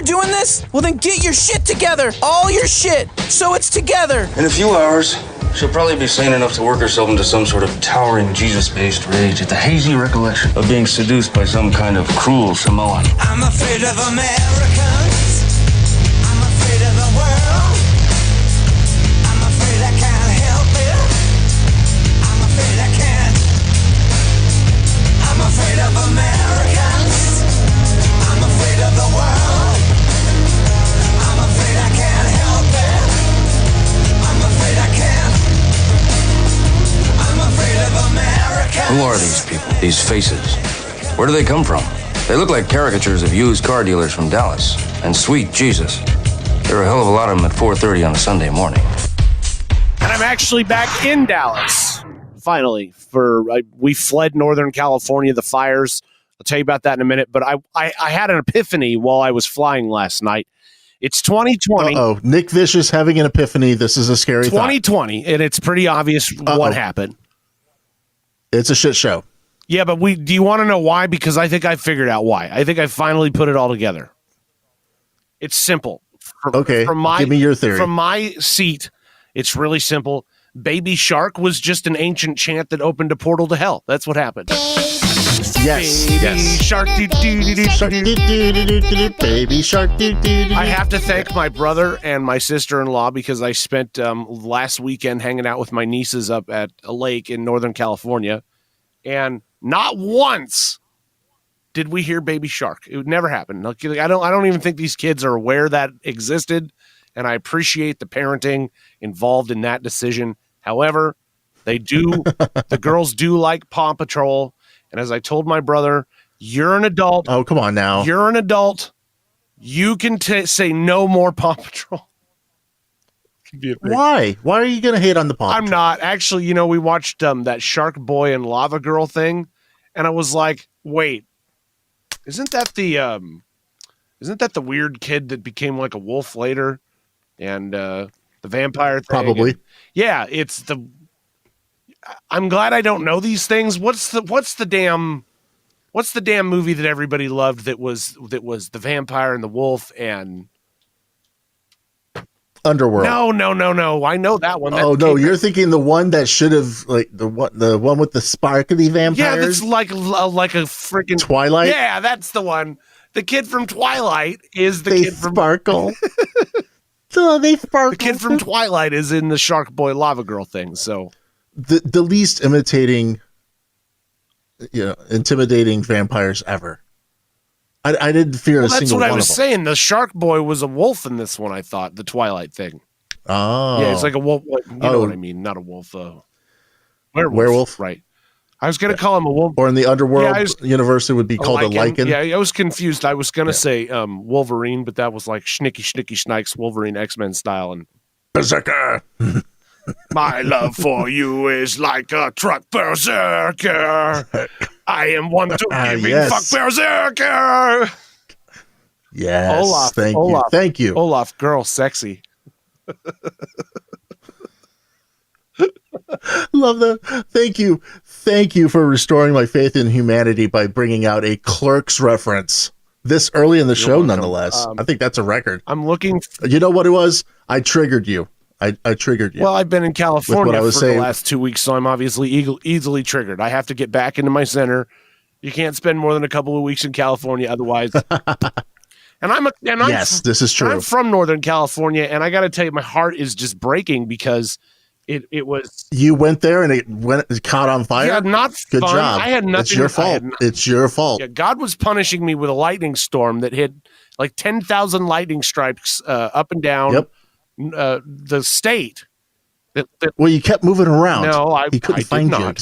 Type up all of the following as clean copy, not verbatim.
doing this? Well, then get your shit together. All your shit. So it's together. In a few hours, she'll probably be sane enough to work herself into some sort of towering Jesus-based rage at the hazy recollection of being seduced by some kind of cruel Samoan. I'm afraid of Americans. I'm afraid of the world. I'm afraid I can't help it. I'm afraid I can't. I'm afraid of Americans. I'm afraid of the world. I'm afraid I can't help it. I'm afraid I can't. I'm afraid of Americans. Who are these people? These faces? Where do they come from? They look like caricatures of used car dealers from Dallas. And sweet Jesus, there are a hell of a lot of them at 4:30 on a Sunday morning. And I'm actually back in Dallas. Finally, we fled Northern California, the fires. I'll tell you about that in a minute. But I had an epiphany while I was flying last night. It's 2020. Oh, Nick Vicious having an epiphany. This is a scary 2020, thought. And it's pretty obvious what happened. It's a shit show. Yeah, but do you want to know why? Because I think I figured out why. I think I finally put it all together. It's simple. Give me your theory. From my seat, it's really simple. Baby Shark was just an ancient chant that opened a portal to hell. That's what happened. Yes. Baby Shark, Baby Shark, I have to thank my brother and my sister-in-law because I spent last weekend hanging out with my nieces up at a lake in Northern California, and not once did we hear Baby Shark. It would never happen. Like, I don't even think these kids are aware that existed, and I appreciate the parenting involved in that decision. However, they do. The girls do like Paw Patrol. And as I told my brother, you're an adult. Oh, come on now. You're an adult. You can say no more Paw Patrol. Why? Why are you going to hate on the Paw Patrol? I'm not. Actually, we watched that Shark Boy and Lava Girl thing, and I was like, wait, isn't that the weird kid that became like a wolf later? And the vampire thing? Probably. And, yeah, it's the... I'm glad I don't know these things. What's the damn movie that everybody loved that was the vampire and the wolf and Underworld? No. I know that one. You're thinking the one that should have the one with the sparkly vampires. Yeah, that's like a freaking Twilight. Yeah, that's the one. The kid from Twilight is the They kid from sparkle. So they sparkle. The kid from Twilight is in the Shark Boy Lava Girl thing. So. The least intimidating vampires ever. I didn't fear a single one of them. That's what I was saying. The Shark Boy was a wolf in this one, I thought, the Twilight thing. Oh. Yeah, it's like a wolf. You know what I mean? Not a wolf. Werewolf? Right. I was going to call him a wolf. Or in the Underworld universe, it would be called a lichen. Yeah, I was confused. I was going to say Wolverine, but that was like Schnicky Snikes Wolverine X-Men style. And Berserker! My love for you is like a truck berserker. I am one to giving fuck berserker. Yes. Olaf, Thank you. Olaf, girl, sexy. Love that. Thank you. Thank you for restoring my faith in humanity by bringing out a Clerks reference this early in the show, nonetheless. I think that's a record. I'm looking. You know what it was? I triggered you. I triggered you. Well, I've been in California for the last 2 weeks, so I'm obviously easily triggered. I have to get back into my center. You can't spend more than a couple of weeks in California, otherwise. This is true. I'm from Northern California, and I got to tell you, my heart is just breaking because it was. You went there and it caught on fire. Yeah, not good fun. job. I had nothing. It's your fault. It's your fault. Yeah, God was punishing me with a lightning storm that hit like 10,000 lightning strikes up and down. Yep. The state. Well, you kept moving around. No, he couldn't find you.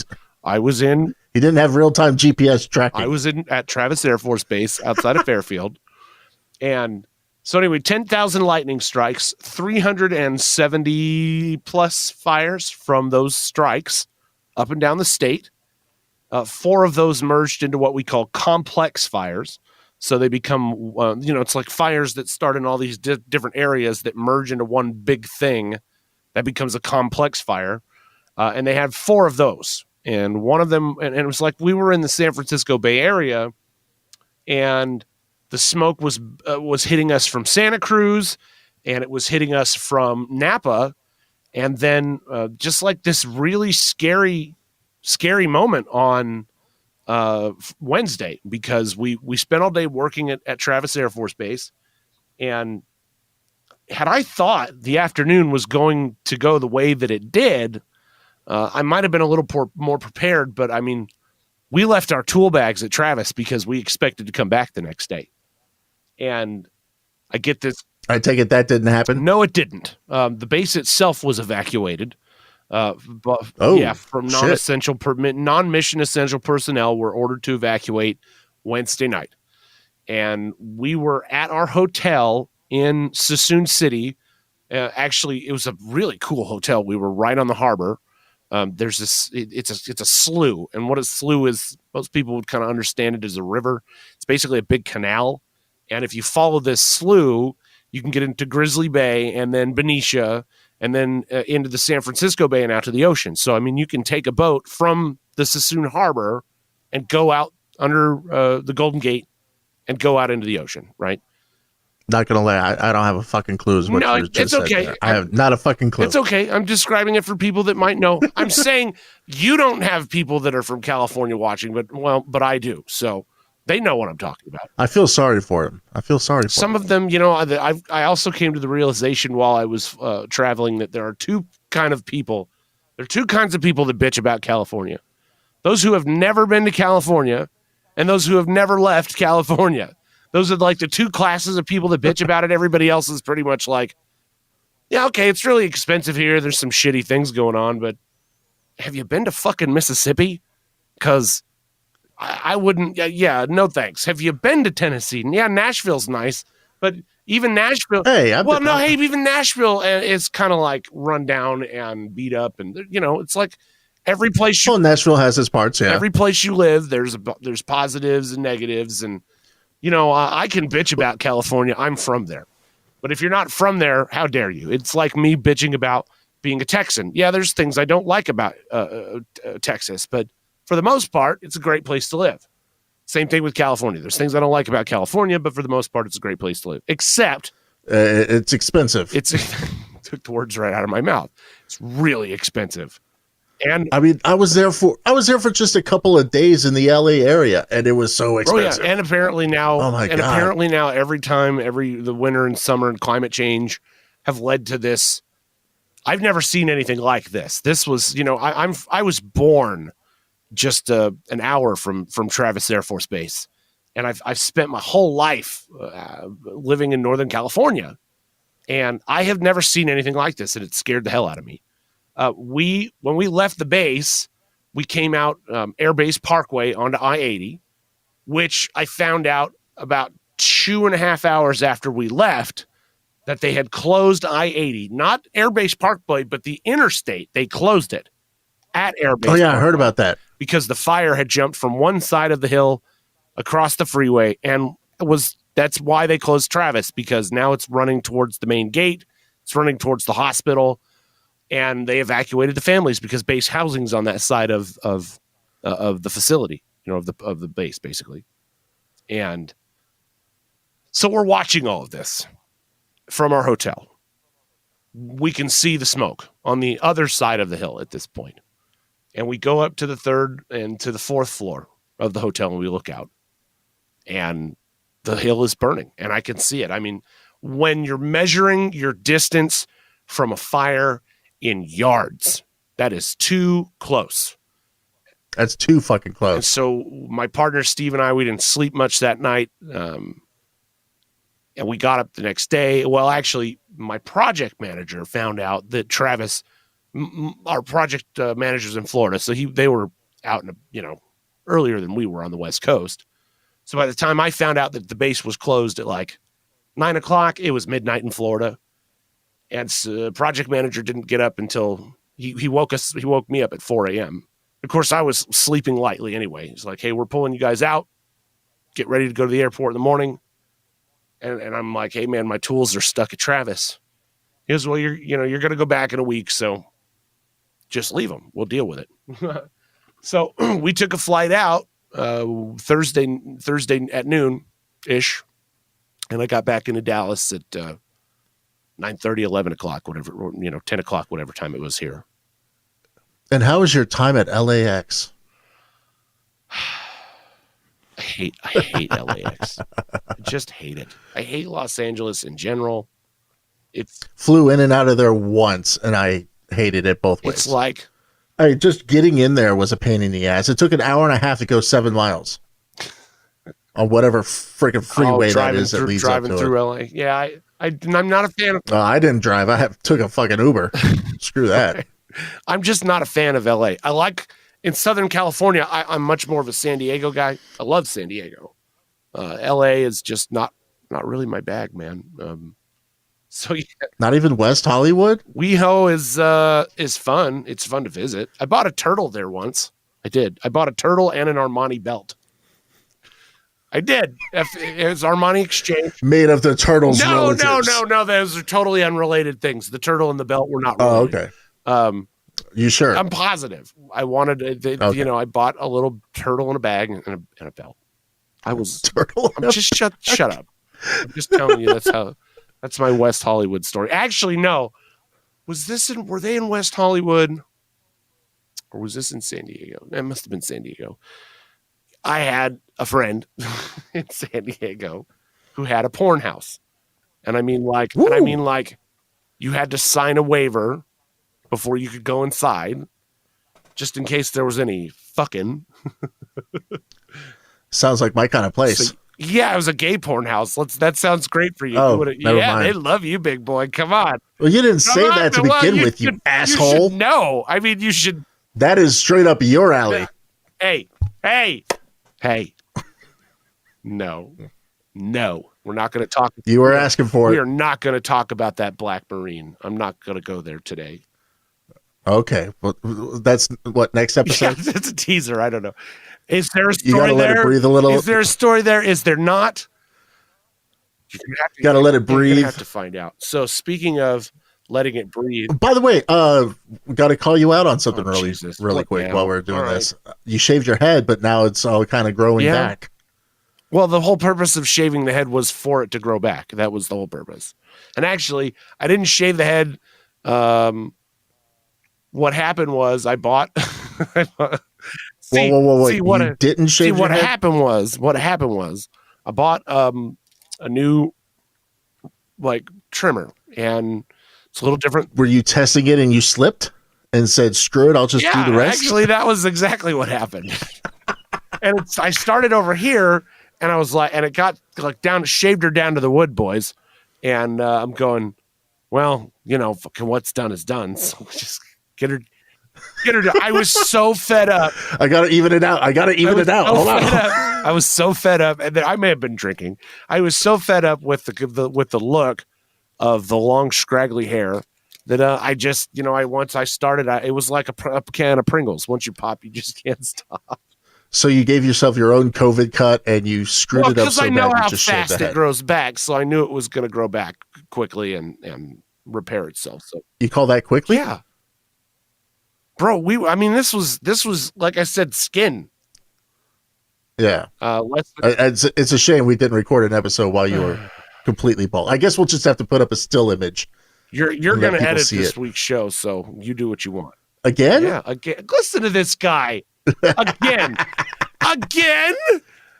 I was in. He didn't have real-time GPS tracking. I was at Travis Air Force Base outside of Fairfield, and so anyway, 10,000 lightning strikes, 370 plus fires from those strikes up and down the state. 4 of those merged into what we call complex fires. So they become, it's like fires that start in all these different areas that merge into one big thing that becomes a complex fire. And they had 4 of those. And one of them, and it was like we were in the San Francisco Bay Area, and the smoke was hitting us from Santa Cruz, and it was hitting us from Napa, and then just like this really scary moment on Wednesday, because we spent all day working at Travis Air Force Base, and had I thought the afternoon was going to go the way that it did, I might have been a little more prepared. But I mean, we left our tool bags at Travis because we expected to come back the next day. And I get this. I take it that didn't happen? No, it didn't. The base itself was evacuated. But from non-mission essential personnel were ordered to evacuate Wednesday night. And we were at our hotel in Suisun City. Actually, it was a really cool hotel. We were right on the harbor. There's this, it's a slough. And what a slough is, most people would kind of understand it as a river. It's basically a big canal. And if you follow this slough, you can get into Grizzly Bay and then Benicia and then into the San Francisco Bay and out to the ocean. So, I mean, you can take a boat from the Suisun Harbor and go out under the Golden Gate and go out into the ocean, right? Not gonna lie, I don't have a fucking clue. It's okay. I have not a fucking clue. It's okay. I'm describing it for people that might know. I'm saying you don't have people that are from California watching, but I do. So they know what I'm talking about. I feel sorry for them. Some of them, I also came to the realization while I was traveling that there are two kinds of people. There are two kinds of people that bitch about California. Those who have never been to California and those who have never left California. Those are like the two classes of people that bitch about it. Everybody else is pretty much like, yeah, okay, it's really expensive here. There's some shitty things going on, but have you been to fucking Mississippi? Because I wouldn't, no thanks. Have you been to Tennessee? Yeah, Nashville's nice, but even Nashville, even Nashville is kind of like run down and beat up, and it's like every place. Nashville has its parts, yeah. Every place you live, there's positives and negatives, and I can bitch about California. I'm from there, but if you're not from there, how dare you? It's like me bitching about being a Texan. Yeah, there's things I don't like about Texas, but for the most part, it's a great place to live. Same thing with California. There's things I don't like about California, but for the most part, it's a great place to live. Except it's expensive. Took the words right out of my mouth. It's really expensive. And I mean, I was there for just a couple of days in the LA area, and it was so expensive. Oh yeah, and apparently now, apparently now, the winter and summer and climate change have led to this. I've never seen anything like this. This was, I was born just an hour from Travis Air Force Base, and I've spent my whole life living in Northern California, and I have never seen anything like this, and it scared the hell out of me. When we left the base, we came out Air Base Parkway onto I-80, which I found out about 2.5 hours after we left that they had closed I-80, not Air Base Parkway, but the interstate. They closed it at Air Base. Oh yeah, Parkway, I heard about that because the fire had jumped from one side of the hill across the freeway, and that's why they closed Travis, because now it's running towards the main gate, it's running towards the hospital. And they evacuated the families because base housing's on that side of the facility, of the base, basically. And so we're watching all of this from our hotel. We can see the smoke on the other side of the hill at this point. And we go up to the third and to the fourth floor of the hotel, and we look out. And the hill is burning, and I can see it. I mean, when you're measuring your distance from a fire in yards, that is too close. That's too fucking close. And so my partner Steve and I, we didn't sleep much that night, and we got up the next day. Well, actually, my project manager found out that Travis, our project managers in Florida, so they were out earlier than we were on the West Coast. So by the time I found out that the base was closed at like 9:00, it was midnight in Florida. And project manager didn't get up until he woke me up at 4 a.m. Of course, I was sleeping lightly anyway. He's like, hey, we're pulling you guys out. Get ready to go to the airport in the morning. And I'm like, hey, man, my tools are stuck at Travis. He goes, well, you're going to go back in a week, so just leave them. We'll deal with it. So we took a flight out Thursday at noon-ish, And I got back into Dallas at 9:30, 11 o'clock, whatever, 10 o'clock, whatever time it was here. And how was your time at LAX? I hate LAX. I just hate it. I hate Los Angeles in general. Flew in and out of there once, and I hated it both ways. It's like just getting in there was a pain in the ass. It took an hour and a half to go 7 miles on whatever freaking freeway that is that leads up to through it. LA. Yeah, I'm not a fan of. I didn't drive. Took a fucking Uber. Screw that. I'm just not a fan of LA. I like in Southern California. I'm much more of a San Diego guy. I love San Diego. LA is just not really my bag, man. So yeah. Not even West Hollywood? WeHo is fun. It's fun to visit. I bought a turtle there once. I did. I bought a turtle and an Armani belt. I did. It was Armani exchange. Made of the turtle's No. relatives. Those are totally unrelated things. The turtle and the belt were not related. Oh, okay. You sure? I'm positive. I wanted, I bought a little turtle in a bag and a belt. I'm just shut up. I'm just telling you that's my West Hollywood story. Actually, no. Were they in West Hollywood? Or was this in San Diego? It must have been San Diego. I had a friend in San Diego who had a porn house. And I mean like you had to sign a waiver before you could go inside, just in case there was any fucking. Sounds like my kind of place. So, yeah, it was a gay porn house. That sounds great for you. Oh, never mind. They love you, big boy. Come on. Well, you didn't say that to begin with, you asshole. No, I mean, you should. That is straight up your alley. Hey. No. We're not going to talk. You were asking for We it. are not going to talk about that Black Marine. I'm not going to go there today. Okay. Well, that's what, next episode? Yeah, it's a teaser. I don't know. Is there a story You gotta let it breathe a little. Is there a story there? Is there not? You gotta let it breathe. You're gonna have to find out. So speaking of letting it breathe. By the way, we got to call you out on something really What quick now? while we're doing All right. this. You shaved your head, but now it's all kind of growing back. Well, the whole purpose of shaving the head was for it to grow back. That was the whole purpose. And actually, I didn't shave the head. What happened was I bought. Whoa! You didn't shave your head? What happened was I bought a new trimmer, and it's a little different. Were you testing it and you slipped and said, "Screw it, I'll just do the rest"? Actually, that was exactly what happened. And I started over here, and I was like, and it got shaved her down to the wood, boys. And I'm going, well, fucking what's done is done. So just get her. I was so fed up. I gotta even it out. Hold on. I was so fed up, and then I may have been drinking. I was so fed up with the look of the long scraggly hair that I just, once I started, it was like a can of Pringles. Once you pop, you just can't stop. So you gave yourself your own COVID cut and you screwed it up so bad. Because I know how just shaved fast the it head. grows back, so I knew it was going to grow back quickly and repair itself. So You call that quickly? yeah, bro. This was like I said, skin. Yeah. Less than, It's a shame we didn't record an episode while you were completely bald. I guess we'll just have to put up a still image. you're let going to people edit see this it. week's show, so you do what you want. Again? Yeah, again. Listen to this guy. Again.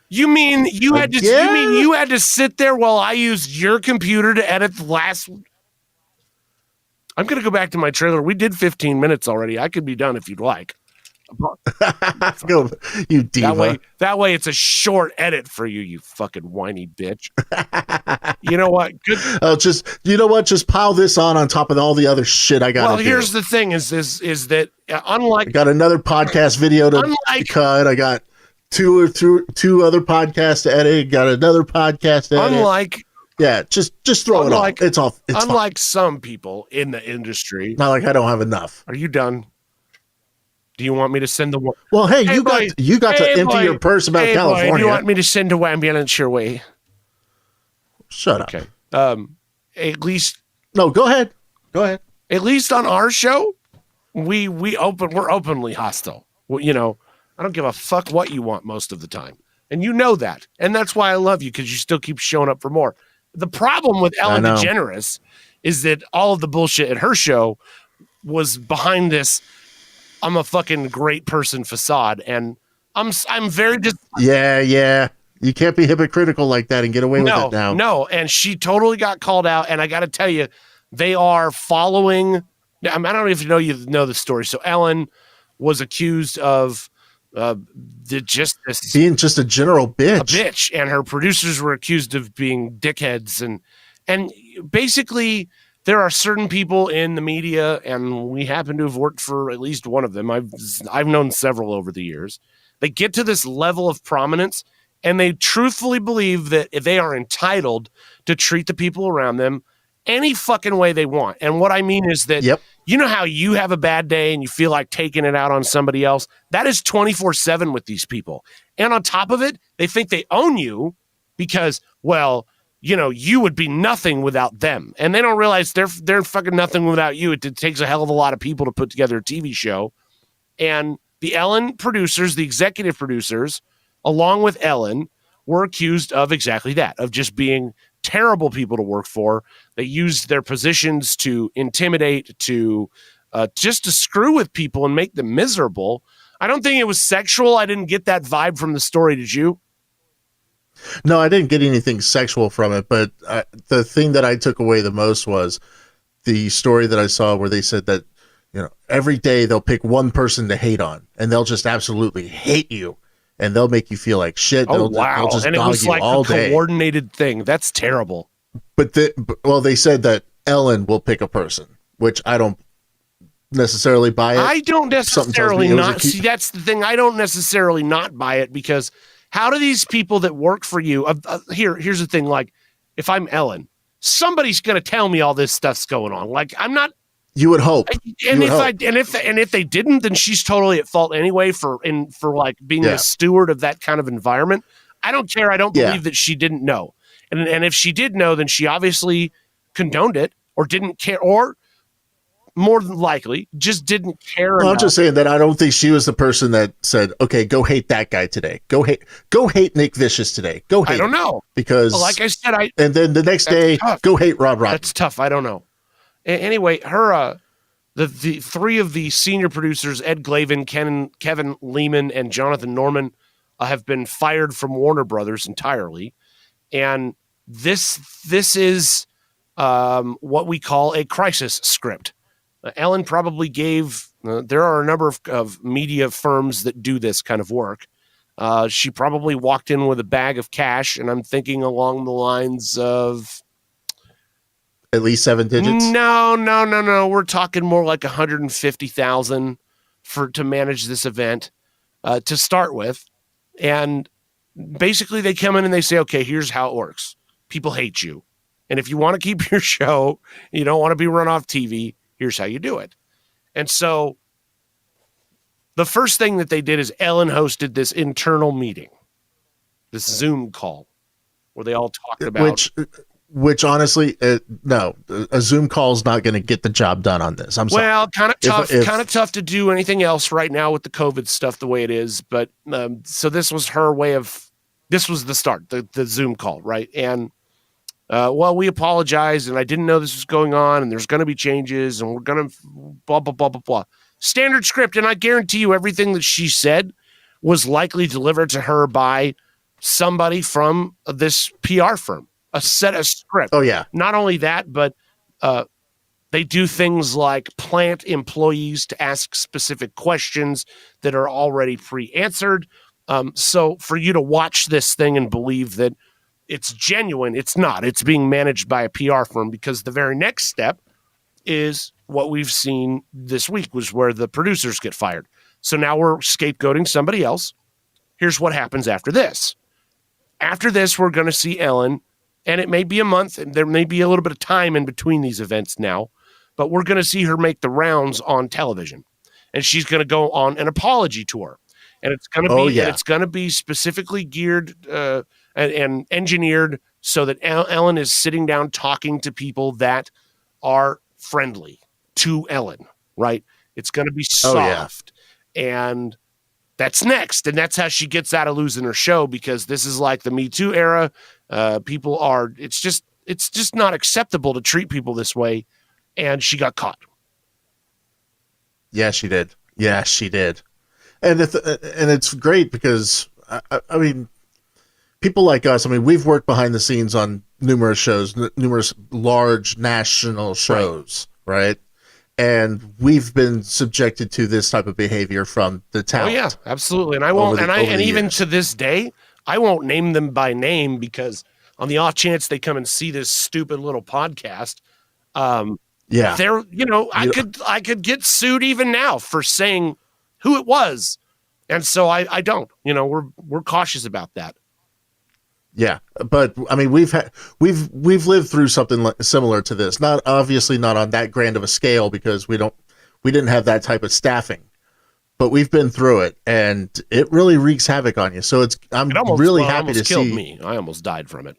You mean you had to sit there while I used your computer to edit the last. I'm going to go back to my trailer. We did 15 minutes already. I could be done if you'd like. Go, you diva. That way it's a short edit for you, you fucking whiny bitch. You know what? Good. Oh, just pile this on top of all the other shit I got. Well, here's the thing: is that unlike I got another podcast video to cut. I got two other podcasts to edit. Got another podcast to edit. Just throw it all. It's all. It's unlike some people in the industry. Not like I don't have enough. Are you done? Do you want me to send the? Well, hey, you got to empty your purse about California. Boy, do you want me to send a ambulance your way? Shut up. Okay. At least. No, go ahead. At least on our show, we're openly hostile. Well, I don't give a fuck what you want most of the time, and you know that, and that's why I love you because you still keep showing up for more. The problem with Ellen DeGeneres is that all of the bullshit at her show was behind this I'm a fucking great person facade, and I'm very just yeah. You can't be hypocritical like that and get away with it now. No, and she totally got called out, and I got to tell you, they are following. I don't know if you know the story. So Ellen was accused of being just a general bitch, and her producers were accused of being dickheads, and basically there are certain people in the media, and we happen to have worked for at least one of them. I've known several over the years. They get to this level of prominence, and they truthfully believe that they are entitled to treat the people around them any fucking way they want. And what I mean is that, you know how you have a bad day and you feel like taking it out on somebody else? That is 24/7 with these people. And on top of it, they think they own you because, well, you know, you would be nothing without them. And they don't realize they're fucking nothing without you. It takes a hell of a lot of people to put together a TV show. And the Ellen producers, the executive producers, along with Ellen, were accused of exactly that, of just being terrible people to work for. They used their positions to intimidate, to just to screw with people and make them miserable. I don't think it was sexual. I didn't get that vibe from the story. Did you? No, I didn't get anything sexual from it, but the thing that I took away the most was the story that I saw where they said that, you know, every day they'll pick one person to hate on, and they'll just absolutely hate you, and they'll make you feel like shit. They'll just and it was like a coordinated thing. That's terrible. But they said that Ellen will pick a person, which I don't necessarily buy it. I don't necessarily not see. That's the thing. I don't necessarily not buy it, because how do these people that work for you? Here's the thing. Like, if I'm Ellen, somebody's going to tell me all this stuff's going on. Like, I'm not. You would hope. If they didn't, then she's totally at fault anyway for like being a steward of that kind of environment. I don't care. I don't believe that she didn't know. And if she did know, then she obviously condoned it or didn't care, or more than likely just didn't care. Well, I'm just saying that I don't think she was the person that said, okay, go hate that guy today. Go hate Nick Vicious today. Go hate I don't know. Because like I said, and then the next day, go hate Rob Rotten. That's tough. I don't know. Anyway, her the three of the senior producers, Ed Glavin, Kevin Lehman, and Jonathan Norman, have been fired from Warner Brothers entirely. And this is what we call a crisis script. Ellen probably gave, there are a number of media firms that do this kind of work. She probably walked in with a bag of cash, and I'm thinking along the lines of, at least 7 digits? No. We're talking more like 150,000 to manage this event to start with. And basically they come in and they say, okay, here's how it works. People hate you. And if you want to keep your show, you don't want to be run off TV, here's how you do it. And so the first thing that they did is Ellen hosted this internal meeting, this Zoom call, where they all talked about... Which honestly, no, a Zoom call is not going to get the job done on this. I'm sorry. Well, kind of tough to do anything else right now with the COVID stuff the way it is. But so this was her way of, this was the start, the Zoom call, right? And well, we apologize, and I didn't know this was going on, and there's going to be changes, and we're going to blah, blah, blah, blah, blah. Standard script, and I guarantee you everything that she said was likely delivered to her by somebody from this PR firm. A set of script. Oh, yeah. Not only that, but they do things like plant employees to ask specific questions that are already pre-answered. So for you to watch this thing and believe that it's genuine, it's not. It's being managed by a PR firm, because the very next step is what we've seen this week, was where the producers get fired. So now we're scapegoating somebody else. Here's what happens after this. After this, we're going to see Ellen. And it may be a month, and there may be a little bit of time in between these events now, but we're going to see her make the rounds on television, and she's going to go on an apology tour, and it's going to it's going to be specifically geared and engineered so that Ellen is sitting down talking to people that are friendly to Ellen, right? It's going to be soft, and that's next, and that's how she gets out of losing her show, because this is like the Me Too era. People are, it's just, it's just not acceptable to treat people this way. And she got caught. Yeah, she did. Yeah, she did. And it's great because I mean, people like us. I mean, we've worked behind the scenes on numerous shows, numerous large national shows, right? And we've been subjected to this type of behavior from the talent. Oh yeah, absolutely. And I won't. And even to this day, I won't name them by name because on the off chance they come and see this stupid little podcast, yeah, they're I could get sued even now for saying who it was, and so I don't. We're cautious about that. Yeah, but I mean, we've lived through something similar to this. Not obviously not on that grand of a scale because we didn't have that type of staffing, but we've been through it, and it really wreaks havoc on you. So I'm really happy to killed see. Me. I almost died from it.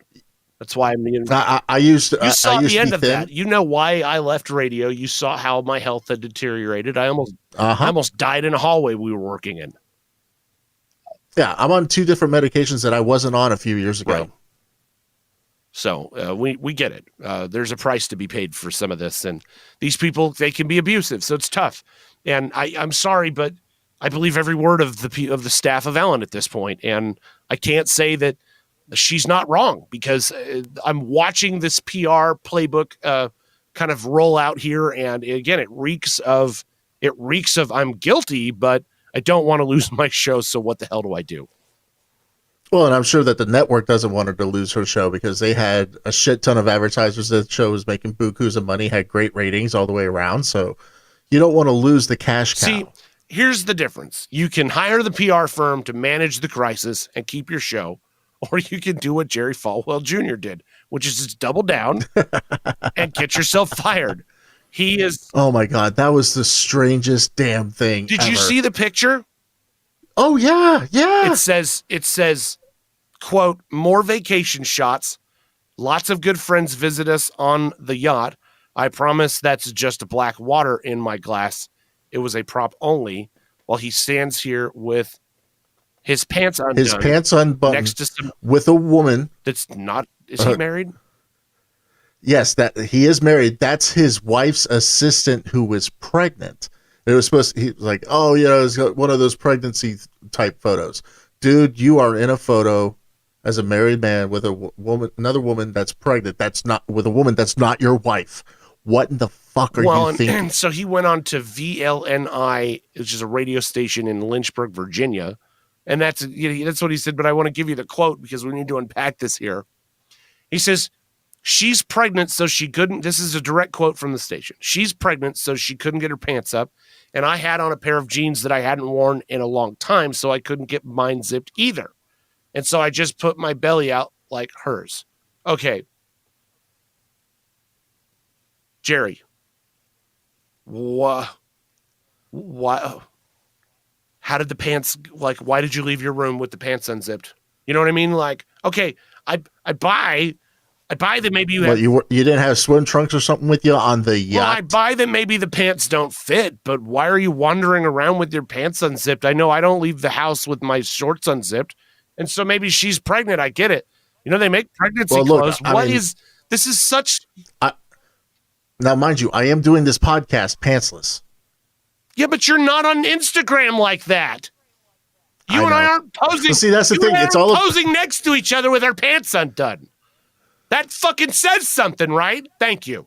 That's why I used to. You saw the end of thin. that. You know why I left radio. You saw how my health had deteriorated. I almost died in a hallway we were working in. Yeah, I'm on 2 different medications that I wasn't on a few years ago. Right. So we get it. There's a price to be paid for some of this, and these people, they can be abusive, so it's tough. And I'm sorry, but I believe every word of the staff of Ellen at this point, and I can't say that she's not wrong because I'm watching this PR playbook kind of roll out here, and again, it reeks of I'm guilty, but I don't want to lose my show, so what the hell do I do? Well, and I'm sure that the network doesn't want her to lose her show because they had a shit ton of advertisers. The show was making bukus of money, had great ratings all the way around, so you don't want to lose the cash cow. See, here's the difference. You can hire the PR firm to manage the crisis and keep your show, or you can do what Jerry Falwell Jr. did, which is just double down and get yourself fired. He is. Oh my God, that was the strangest damn thing. Did you see the picture? Oh yeah, yeah. It says, quote, more vacation shots. Lots of good friends visit us on the yacht. I promise that's just black water in my glass. It was a prop only. While he stands here with his pants undone. His pants unbuttoned next to some with a woman. That's not. Is he married? Yes, that he is married. That's his wife's assistant who was pregnant. It was supposed to, he was like, oh, it's one of those pregnancy type photos. Dude, you are in a photo as a married man with a woman, another woman that's pregnant. That's not with a woman that's not your wife. What in the fuck are you thinking? And so he went on to VLNI, which is a radio station in Lynchburg, Virginia. And that's what he said. But I want to give you the quote because we need to unpack this here. He says, she's pregnant, so she couldn't. This is a direct quote from the station. She's pregnant, so she couldn't get her pants up. And I had on a pair of jeans that I hadn't worn in a long time, so I couldn't get mine zipped either. And so I just put my belly out like hers. Okay. Jerry. What? How did the pants, why did you leave your room with the pants unzipped? You know what I mean? Okay, I buy that maybe you have. You didn't have swim trunks or something with you on the yacht? Well, I buy that maybe the pants don't fit, but why are you wandering around with your pants unzipped? I know I don't leave the house with my shorts unzipped, and so maybe she's pregnant. I get it. They make pregnancy clothes. This is such. Now, mind you, I am doing this podcast pantsless. Yeah, but you're not on Instagram like that. You and I aren't posing. Well, see, that's the thing. It's all posing next to each other with our pants undone. That fucking says something, right? Thank you.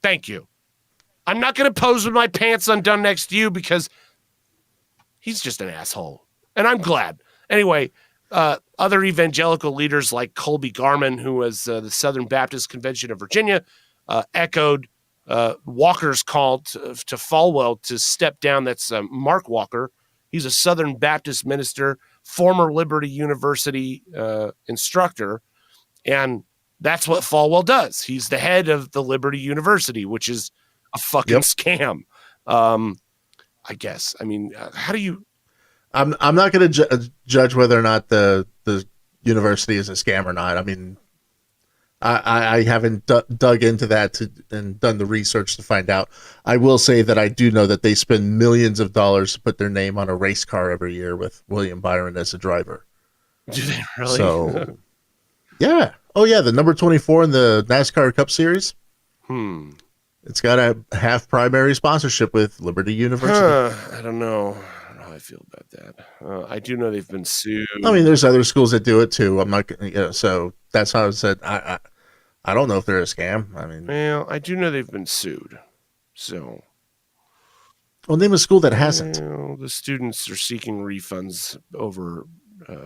I'm not going to pose with my pants undone next to you because he's just an asshole. And I'm glad. Anyway, other evangelical leaders like Colby Garman, who was the Southern Baptist Convention of Virginia, echoed Walker's call to Falwell to step down. That's Mark Walker. He's a Southern Baptist minister, former Liberty University instructor, and that's what Falwell does. He's the head of the Liberty University, which is a fucking scam. I guess. I mean, how do you? I'm not going to judge whether or not the university is a scam or not. I mean, I haven't dug into that and done the research to find out. I will say that I do know that they spend millions of dollars to put their name on a race car every year with William Byron as a driver. Do they really? So, Yeah. Oh, yeah. The number 24 in the NASCAR Cup Series. It's got a half primary sponsorship with Liberty University. I don't know how I feel about that. I do know they've been sued. I mean, there's other schools that do it too. I'm not, so that's how I said. I don't know if they're a scam. I mean, Well, I do know they've been sued. So, well, name a school that hasn't. the students are seeking refunds over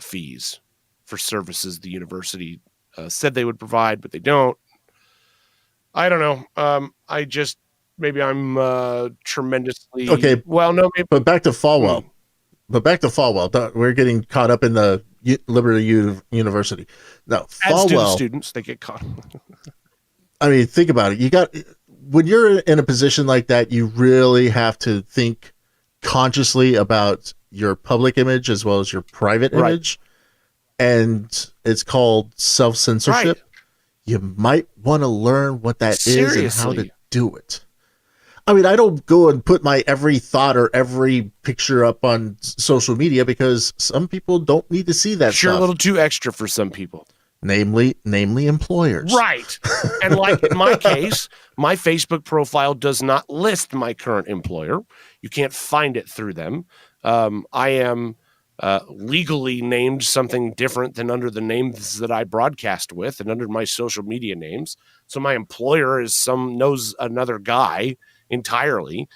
fees for services the university said they would provide, but they don't. I don't know. Maybe I'm tremendously Okay. Well, no, maybe. But back to Falwell. We're getting caught up in the Liberty University. No, As do the Falwell. students, they get caught. I mean, think about it. When you're in a position like that, you really have to think consciously about your public image as well as your private image. And it's called self-censorship. Right. You might want to learn what that is and how to Seriously. do it. I mean, I don't go and put my every thought or every picture up on social media because some people don't need to see that Sure, stuff. a little too extra for some people. Namely employers. Right. And like in my case, my Facebook profile does not list my current employer. You can't find it through them. I am legally named something different than under the names that I broadcast with and under my social media names. So my employer knows another guy entirely.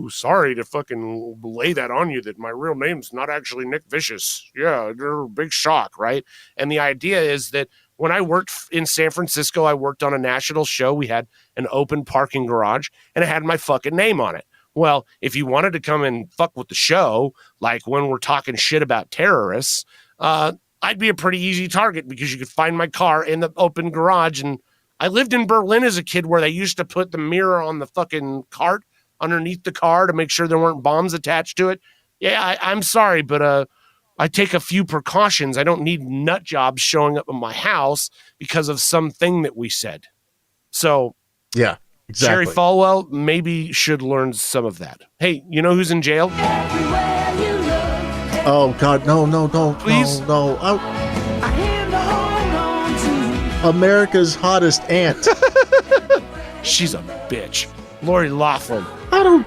Sorry to fucking lay that on you that my real name's not actually Nick Vicious. Yeah, you're a big shock, right? And the idea is that when I worked in San Francisco, I worked on a national show. We had an open parking garage and it had my fucking name on it. Well, if you wanted to come and fuck with the show, like when we're talking shit about terrorists, I'd be a pretty easy target because you could find my car in the open garage. And I lived in Berlin as a kid where they used to put the mirror on the fucking cart underneath the car to make sure there weren't bombs attached to it. Yeah, I'm sorry, but I take a few precautions. I don't need nut jobs showing up in my house because of something that we said. So, Yeah, exactly. Sherry Falwell maybe should learn some of that. Hey, you know who's in jail? Oh God, no, don't, Please? no. America's hottest aunt. She's a bitch. Lori Loughlin. I don't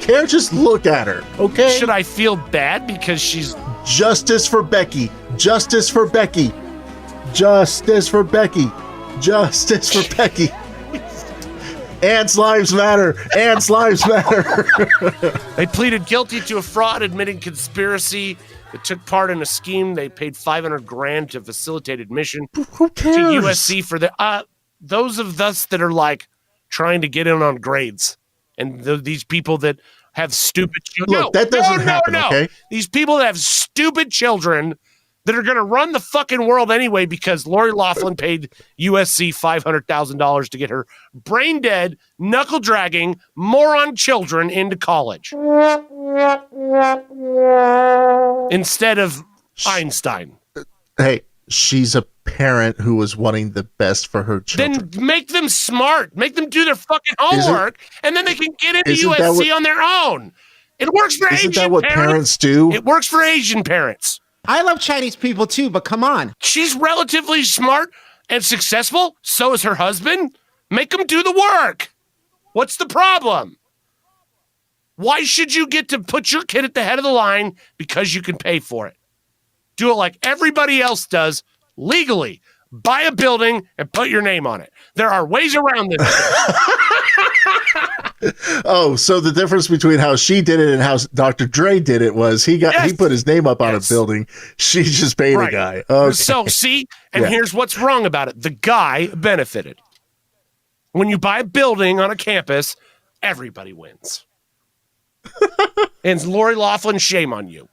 care. Just look at her, okay? Should I feel bad because she's... Justice for Becky. Justice for Becky. Justice for Becky. Justice for Becky. Ants' lives matter. Ants' lives matter. They pleaded guilty to a fraud, admitting conspiracy that took part in a scheme. They paid $500,000 to facilitate admission Who cares? to USC for those of us that are like trying to get in on grades, and these people that have stupid children. Look, that doesn't happen, okay? These people that have stupid children that are going to run the fucking world anyway because Lori Loughlin paid USC $500,000 to get her brain dead, knuckle dragging moron children into college instead of Einstein. Hey, she's a parent who was wanting the best for her children. Then make them smart. Make them do their fucking homework, and then they can get into isn't that USC what- on their own. It works for Isn't Asian that what parents do? It works for Asian parents. I love Chinese people too, but come on. She's relatively smart and successful. So is her husband. Make them do the work. What's the problem? Why should you get to put your kid at the head of the line because you can pay for it? Do it like everybody else does, legally. Buy a building and put your name on it. There are ways around this. Oh, so the difference between how she did it and how Dr. Dre did it was he put his name up on a building. She just paid a guy. Okay. So see, and Yeah. here's what's wrong about it. The guy benefited. When you buy a building on a campus, everybody wins. And Lori Loughlin, shame on you.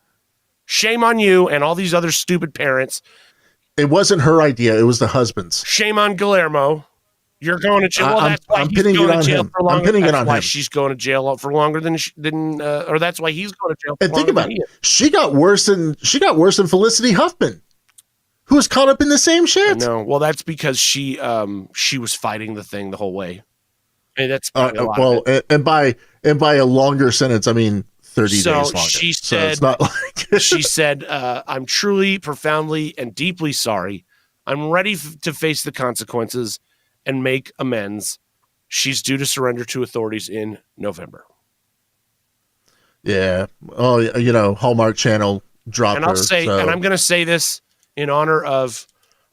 Shame on you and all these other stupid parents. It wasn't her idea. It was the husband's. Shame on Guillermo. You're going to jail. Well, I'm- that's why I'm he's pinning going it to on jail him. for longer. I'm pinning it That's on why him. she's going to jail for longer or that's why he's going to jail for And think longer about than it. he is. She got worse than Felicity Huffman, who was caught up in the same shit. No, well, that's because she was fighting the thing the whole way. And that's probably a lot of Well, it. and by a longer sentence, I mean 30 So days longer. she So said- it's not like She said, I'm truly, profoundly, and deeply sorry. I'm ready to face the consequences and make amends. She's due to surrender to authorities in November. Yeah. Oh, you know, Hallmark Channel dropped And I'll her. say, So. and I'm going to say this in honor of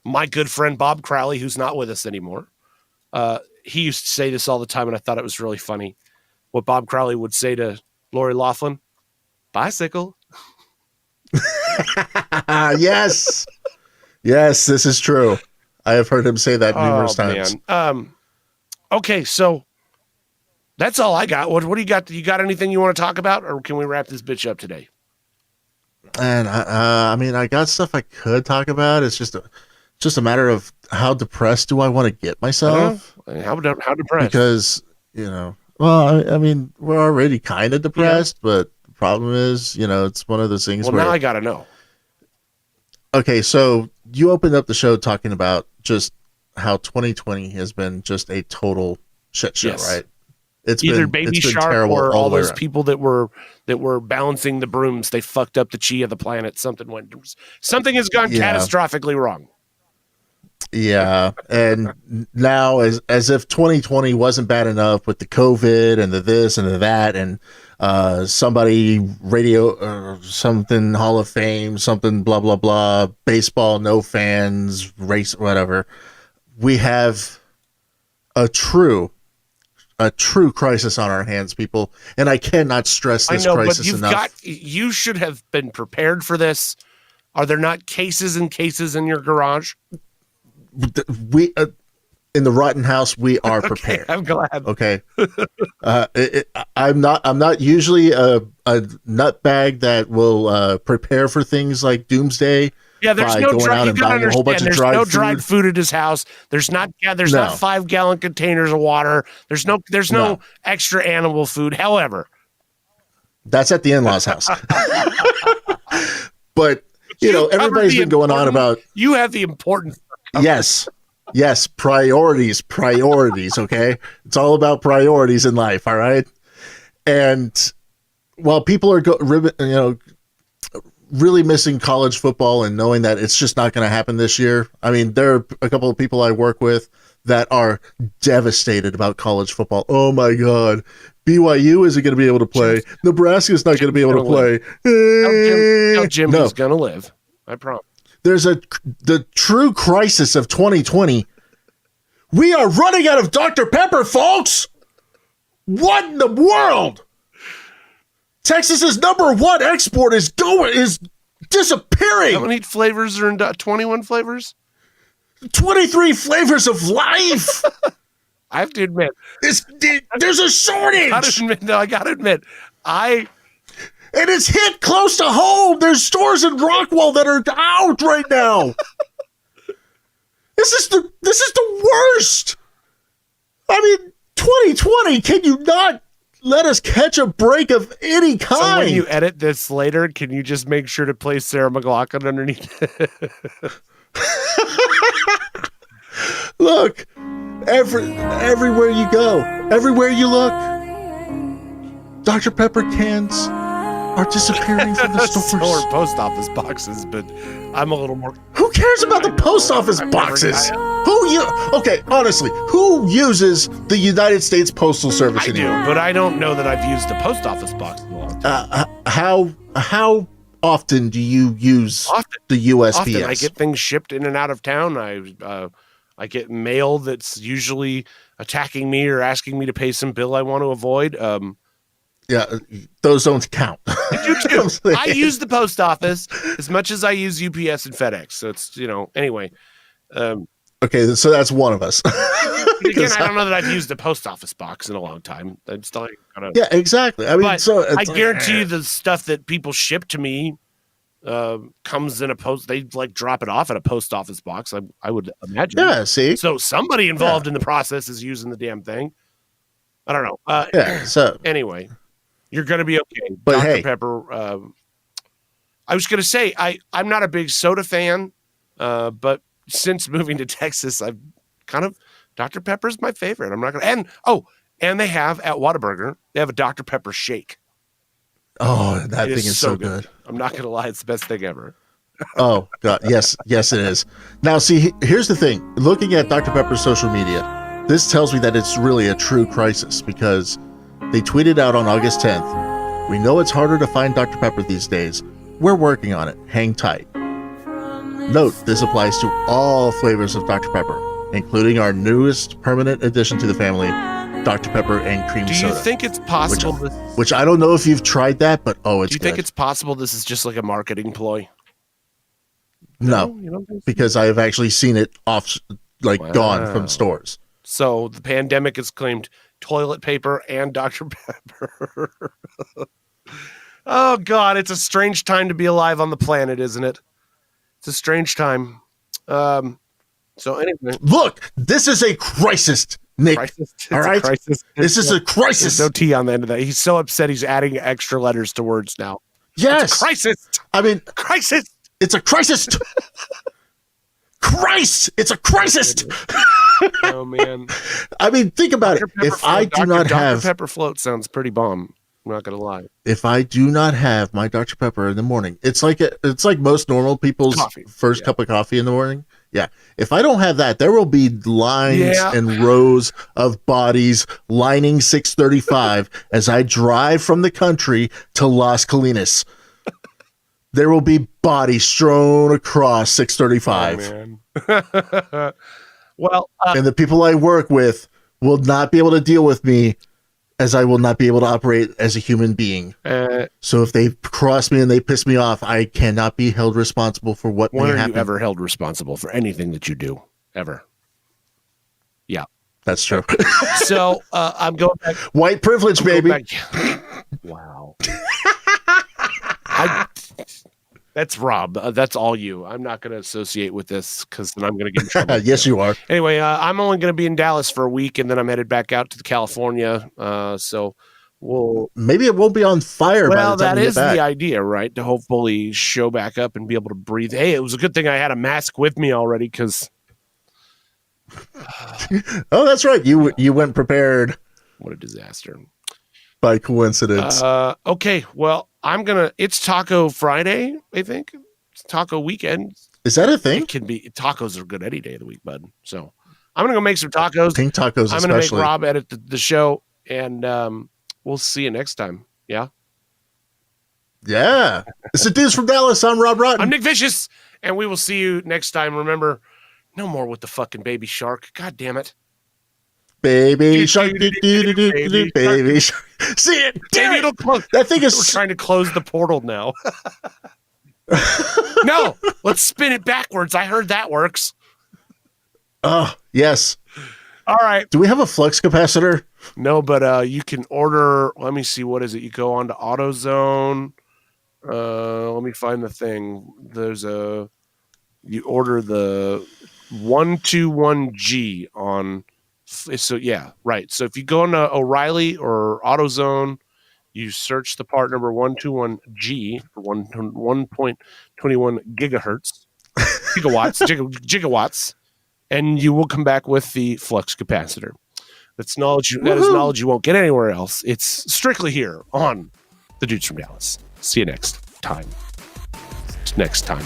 my good friend Bob Crowley, who's not with us anymore. He used to say this all the time, and I thought it was really funny. What Bob Crowley would say to Lori Loughlin: bicycle. Yes. Yes, this is true. I have heard him say that numerous times. Man. Okay, so that's all I got. What do you got? You got anything you want to talk about, or can we wrap this bitch up today? And I mean, I got stuff I could talk about. It's just a matter of how depressed do I want to get myself? How depressed? Because, you know, well, I mean, we're already kind of depressed, but the problem is, you know, it's one of those things where. Now I got to know. Okay, so you opened up the show talking about just how 2020 has been just a total shit show, right? It's either been, Baby it's been Shark or all those around. people that were balancing the brooms. They fucked up the chi of the planet. Something has gone catastrophically wrong. Yeah, and now as if 2020 wasn't bad enough with the COVID and the this and the that and somebody radio or something Hall of Fame, something blah blah blah, baseball no fans, race whatever. We have a true crisis on our hands, people, and I cannot stress this crisis enough. You should have been prepared for this. Are there not cases and cases in your garage? We in the Rotten House, we are prepared. I'm glad. Okay, I'm not usually a nutbag that will prepare for things like doomsday. Yeah, there's no dry. You gotta understand. There's no dried food at his house. There's not. Yeah, there's not 5-gallon containers of water. There's no extra animal food. However, that's at the in-laws' house. But you know, everybody's been going on about. You have the important. Yes. Priorities. Okay. It's all about priorities in life. All right. And while people are, really missing college football and knowing that it's just not going to happen this year. I mean, there are a couple of people I work with that are devastated about college football. Oh my God. BYU isn't going to be able to play. Nebraska's not going to be able to play. Jim is going to live. I promise. There's the true crisis of 2020. We are running out of Dr. Pepper, folks. What in the world? Texas's #1 export is disappearing. How many flavors are in 21 flavors? 23 flavors of life. I have to admit, there's a shortage. I gotta admit, and it's hit close to home. There's stores in Rockwell that are out right now. This is the worst. I mean, 2020. Can you not let us catch a break of any kind? So when you edit this later, can you just make sure to play Sarah McLachlan underneath? Look, everywhere you go, everywhere you look, Dr. Pepper cans are disappearing from the stores. Or post office boxes, but I'm a little more. Who cares about the post office boxes? Honestly, who uses the United States Postal Service anymore? I do, but I don't know that I've used the post office box in a long time. How often do you use the USPS? Often. I get things shipped in and out of town. I get mail that's usually attacking me or asking me to pay some bill I want to avoid. Yeah, those don't count. You do. I use the post office as much as I use UPS and FedEx. So it's, anyway. Okay, so that's one of us. Again, I don't know that I've used the post office box in a long time. I'm still Yeah, exactly. I mean, I guarantee you the stuff that people ship to me comes in a post. They drop it off at a post office box. I would imagine. Yeah, see. So somebody involved in the process is using the damn thing. I don't know. So anyway. You're going to be okay. But Dr. hey. Pepper. I was going to say, I'm not a big soda fan, but since moving to Texas, I've Dr. Pepper's my favorite. I'm not going to, and they have at Whataburger, they have a Dr. Pepper shake. Oh, that thing is so good. I'm not going to lie. It's the best thing ever. Oh God, yes, it is. Now, see, here's the thing. Looking at Dr. Pepper's social media, this tells me that it's really a true crisis because they tweeted out on August 10th, "We know it's harder to find Dr. Pepper these days. We're working on it. Hang tight." Note, this applies to all flavors of Dr. Pepper, including our newest permanent addition to the family, Dr. Pepper and cream Do soda. you think it's possible? Which I don't know if you've tried that, but it's Do you good. think it's possible this is just like a marketing ploy? No, You don't think so? because I have actually seen it gone from stores. So the pandemic has claimed toilet paper and Dr. Pepper. Oh, God, it's a strange time to be alive on the planet, isn't it? It's a strange time. So anyway. Look, this is a crisis, Nick. Crisis. It's All a right? crisis. This is a crisis. There's no T on the end of that. He's so upset he's adding extra letters to words now. Yes. It's a crisis. I mean, Crisis. it's a crisis. Christ, it's a crisis. Oh, man. I mean, think about it. Pepper If float, I do not Dr. have, Pepper float sounds pretty bomb. I'm not going to lie. if I do not have my Dr. Pepper in the morning, it's like most normal people's Coffee. first cup of coffee in the morning. Yeah. If I don't have that, there will be lines and rows of bodies lining 635 as I drive from the country to Las Colinas. There will be bodies strewn across 635. Oh, man. Well, And the people I work with will not be able to deal with me as I will not be able to operate as a human being. So if they cross me and they piss me off, I cannot be held responsible for what when may are happen. you ever held responsible for anything that you do? Ever. Yeah. That's true. So I'm going back. White privilege, baby. Wow. That's Rob. That's all you. I'm not going to associate with this because then I'm going to get in trouble. Yes, you are. Anyway, I'm only going to be in Dallas for a week, and then I'm headed back out to California. So we'll. Maybe it won't be on fire by Well, the time that you is get back. the idea, right? To hopefully show back up and be able to breathe. Hey, it was a good thing I had a mask with me already because. Oh, that's right. You went prepared What a disaster. by coincidence. Okay, well, it's Taco Friday, I think. It's Taco weekend. Is that a thing? It can be. Tacos are good any day of the week, bud. So I'm going to go make some tacos. Pink tacos, I'm going to make especially. Rob edit the show, and we'll see you next time. Yeah? Yeah. It's the dudes from Dallas. I'm Rob Rotten. I'm Nick Vicious, and we will see you next time. Remember, no more with the fucking baby shark. God damn it. Baby shark, baby shark. See it? Damn it! That thing We're is. trying to close the portal now. No, let's spin it backwards. I heard that works. Oh, yes. All right. Do we have a flux capacitor? No, but you can order. Let me see. What is it? You go on to AutoZone. Let me find the thing. You order the 121G on. So yeah, right. So if you go into O'Reilly or AutoZone, you search the part number 121G for 1.21 gigawatts, and you will come back with the flux capacitor. That is knowledge you won't get anywhere else. It's strictly here on the Dudes from Dallas. See you next time.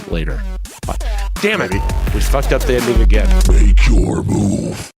Later. Bye. Damn it. We fucked up the ending again. Make your move.